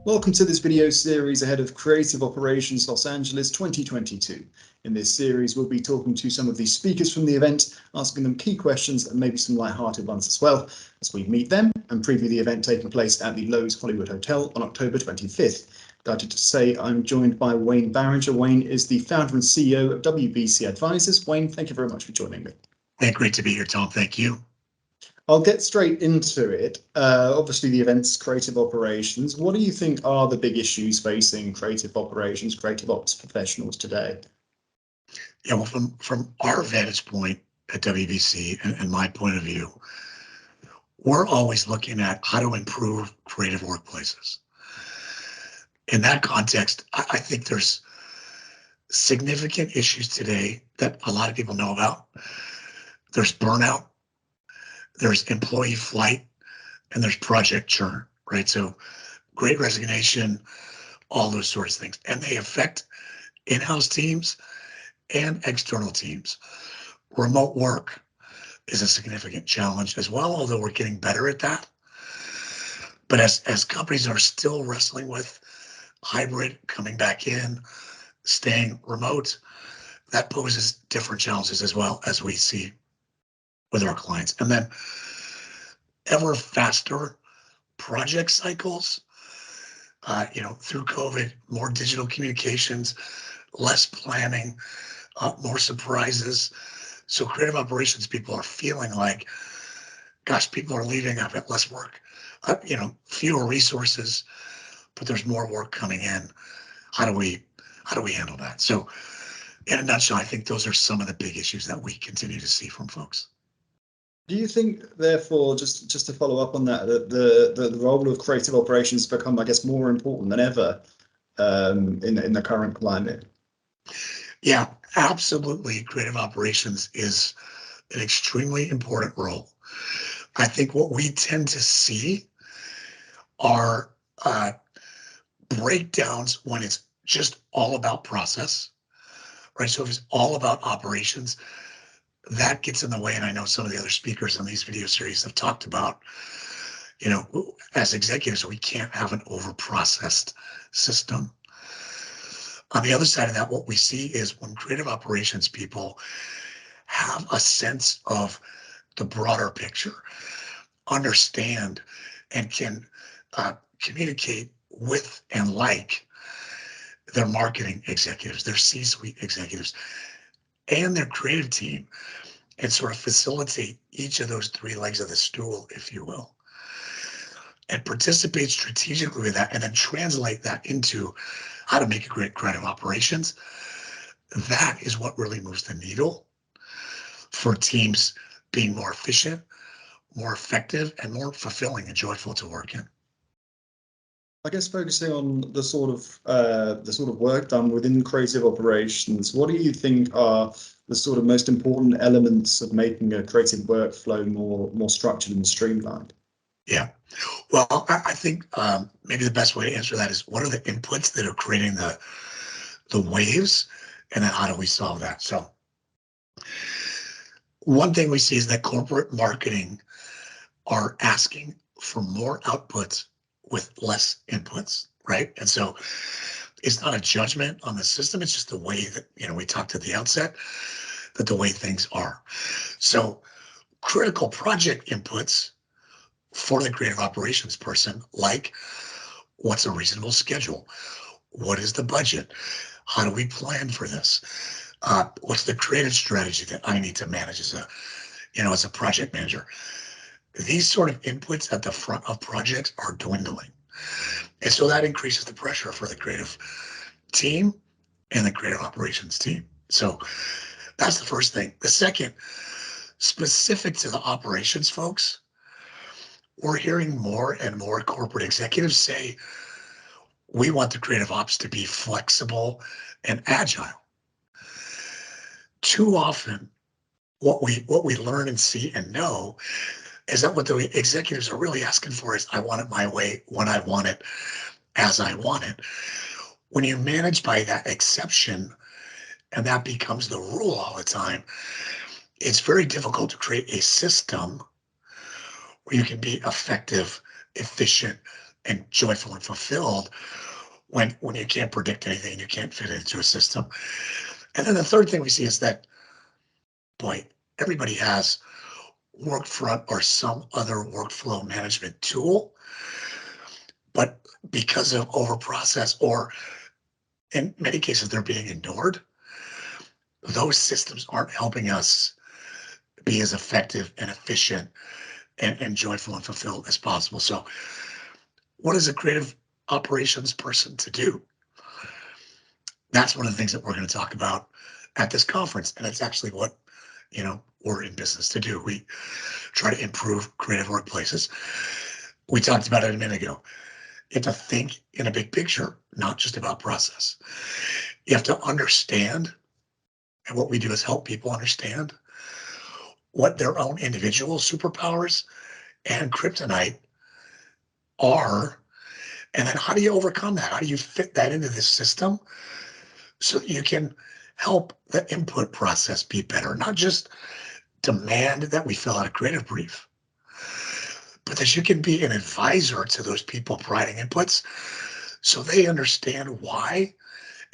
Welcome to this video series ahead of Creative Operations Los Angeles 2022. In this series, we'll be talking to some of the speakers from the event, asking them key questions and maybe some light-hearted ones as well, as we meet them and preview the event taking place at the Lowe's Hollywood Hotel on October 25th. Delighted to say I'm joined by Wayne Barringer. Wayne is the founder and CEO of WBC Advisors. Wayne, thank you very much for joining me. Hey, great to be here, Tom. Thank you. I'll get straight into it. Obviously, the event's creative operations. What do you think are the big issues facing creative operations, creative ops professionals today? Yeah, well, from our vantage point at WBC and my point of view, we're always looking at how to improve creative workplaces. In that context, I think there's significant issues today that a lot of people know about. There's burnout, there's employee flight, and there's project churn, right? So Great Resignation, all those sorts of things. And they affect in-house teams and external teams. Remote work is a significant challenge as well, although we're getting better at that. But as companies are still wrestling with hybrid, coming back in, staying remote, that poses different challenges as well as we see with our clients. And then ever faster project cycles, through COVID, more digital communications, less planning, more surprises. So creative operations people are feeling like, gosh, people are leaving, I've got less work, fewer resources, but there's more work coming in. How do we handle that? So in a nutshell, I think those are some of the big issues that we continue to see from folks. Do you think, therefore, just to follow up on that, that the role of creative operations has become, I guess, more important than ever in the current climate? Yeah, absolutely. Creative operations is an extremely important role. I think what we tend to see are breakdowns when it's just all about process, right? So if it's all about operations, that gets in the way. And I know some of the other speakers on these video series have talked about, as executives, we can't have an over-processed system. On the other side of that, what we see is when creative operations people have a sense of the broader picture, understand and can communicate with and like their marketing executives, their C-suite executives, and their creative team, and sort of facilitate each of those three legs of the stool, if you will, and participate strategically with that, and then translate that into how to make a great creative operations. That is what really moves the needle for teams being more efficient, more effective, and more fulfilling and joyful to work in. I guess focusing on the sort of work done within creative operations, what do you think are the sort of most important elements of making a creative workflow more structured and streamlined? Yeah, well, I think maybe the best way to answer that is what are the inputs that are creating the waves, and then how do we solve that? So one thing we see is that corporate marketing are asking for more outputs with less inputs, right? And so it's not a judgment on the system. It's just the way that, we talked at the outset, that the way things are. So critical project inputs for the creative operations person, like what's a reasonable schedule? What is the budget? How do we plan for this? What's the creative strategy that I need to manage as a project manager? These sort of inputs at the front of projects are dwindling. And so that increases the pressure for the creative team and the creative operations team. So that's the first thing. The second, specific to the operations folks, we're hearing more and more corporate executives say, we want the creative ops to be flexible and agile. Too often, what we learn and see and know is that what the executives are really asking for is, I want it my way, when I want it, as I want it. When you manage by that exception, and that becomes the rule all the time, it's very difficult to create a system where you can be effective, efficient, and joyful and fulfilled when you can't predict anything and you can't fit into a system. And then the third thing we see is that, boy, everybody has Workfront or some other workflow management tool, but because of overprocess or in many cases they're being ignored, those systems aren't helping us be as effective and efficient and joyful and fulfilled as possible. So what is a creative operations person to do? That's one of the things that we're going to talk about at this conference. And it's actually what, we're in business to do. We try to improve creative workplaces. We talked about it a minute ago. You have to think in a big picture, not just about process. You have to understand, and what we do is help people understand what their own individual superpowers and kryptonite are. And then how do you overcome that? How do you fit that into this system so that you can help the input process be better? Not just demand that we fill out a creative brief, but that you can be an advisor to those people providing inputs so they understand why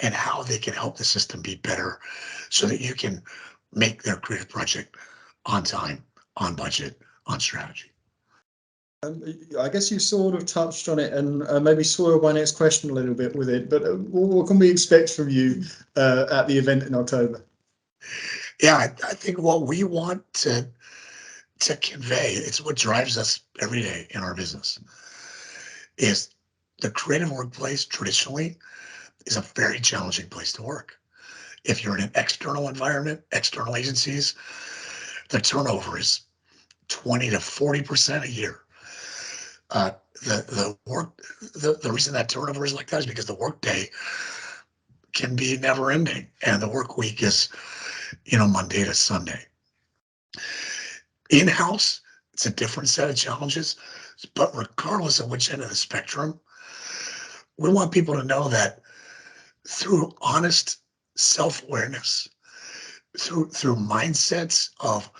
and how they can help the system be better so that you can make their creative project on time, on budget, on strategy. I guess you sort of touched on it and maybe spoiled my next question a little bit with it, but what can we expect from you at the event in October? Yeah, I think what we want to convey, it's what drives us every day in our business, is the creative workplace traditionally is a very challenging place to work. If you're in an external environment, external agencies, the turnover is 20 to 40% a year. The reason that turnover is like that is because the workday can be never ending and the work week is, Monday to Sunday. In-house, it's a different set of challenges, but regardless of which end of the spectrum, we want people to know that through honest self-awareness, through mindsets of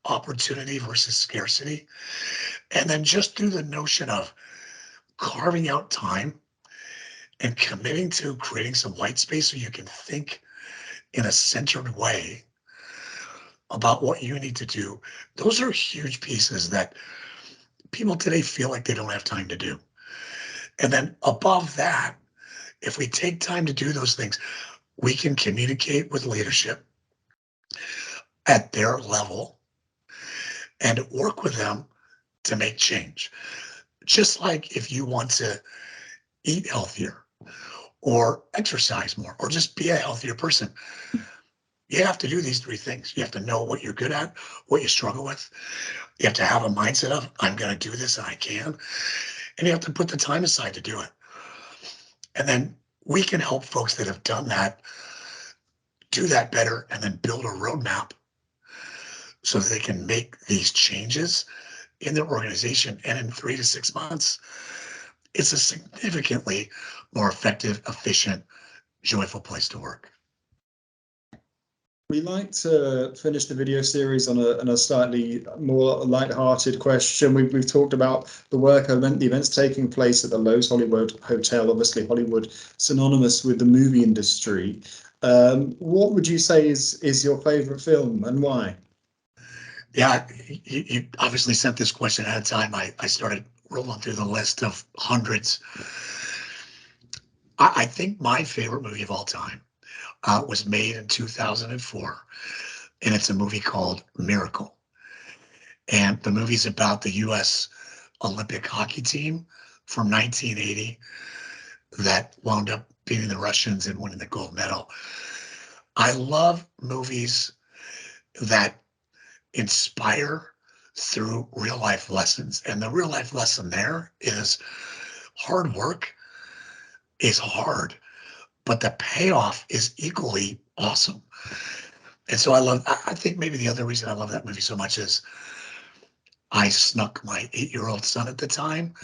opportunity versus scarcity, and then just through the notion of carving out time and committing to creating some white space so you can think in a centered way about what you need to do. Those are huge pieces that people today feel like they don't have time to do. And then above that, if we take time to do those things, we can communicate with leadership at their level and work with them to make change. Just like if you want to eat healthier or exercise more or just be a healthier person, you have to do these three things. You have to know what you're good at, what you struggle with. You have to have a mindset of, I'm going to do this and I can. And you have to put the time aside to do it. And then we can help folks that have done that do that better and then build a roadmap so that they can make these changes in their organization. And in 3 to 6 months, it's a significantly more effective, efficient, joyful place to work. We like to finish the video series on a slightly more light-hearted question. We've talked about the work event, the events taking place at the Lowe's Hollywood Hotel, obviously Hollywood synonymous with the movie industry. What would you say is your favorite film and why? Yeah, you obviously sent this question ahead of time. I started rolling through the list of hundreds. I think my favorite movie of all time was made in 2004, and it's a movie called Miracle. And the movie's about the U.S. Olympic hockey team from 1980 that wound up beating the Russians and winning the gold medal. I love movies that inspire through real life lessons. And the real life lesson there is hard work is hard, but the payoff is equally awesome. And so I think maybe the other reason I love that movie so much is I snuck my 8-year-old son at the time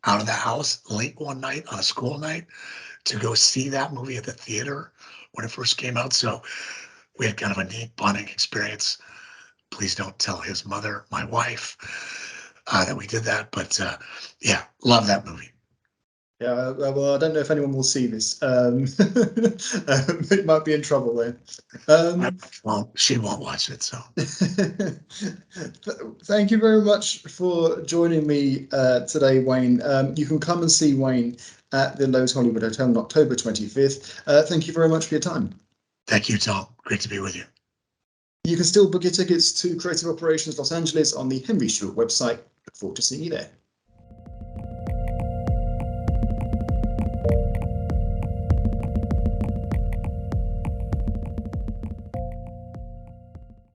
out of the house late one night on a school night to go see that movie at the theater when it first came out. So we had kind of a neat bonding experience. Please don't tell his mother, my wife, that we did that. But yeah, love that movie. Yeah, well, I don't know if anyone will see this. It might be in trouble then. Well, she won't watch it, so. Thank you very much for joining me today, Wayne. You can come and see Wayne at the Lowe's Hollywood Hotel on October 25th. Thank you very much for your time. Thank you, Tom. Great to be with you. You can still book your tickets to Creative Operations Los Angeles on the Henry Stewart website. Look forward to seeing you there.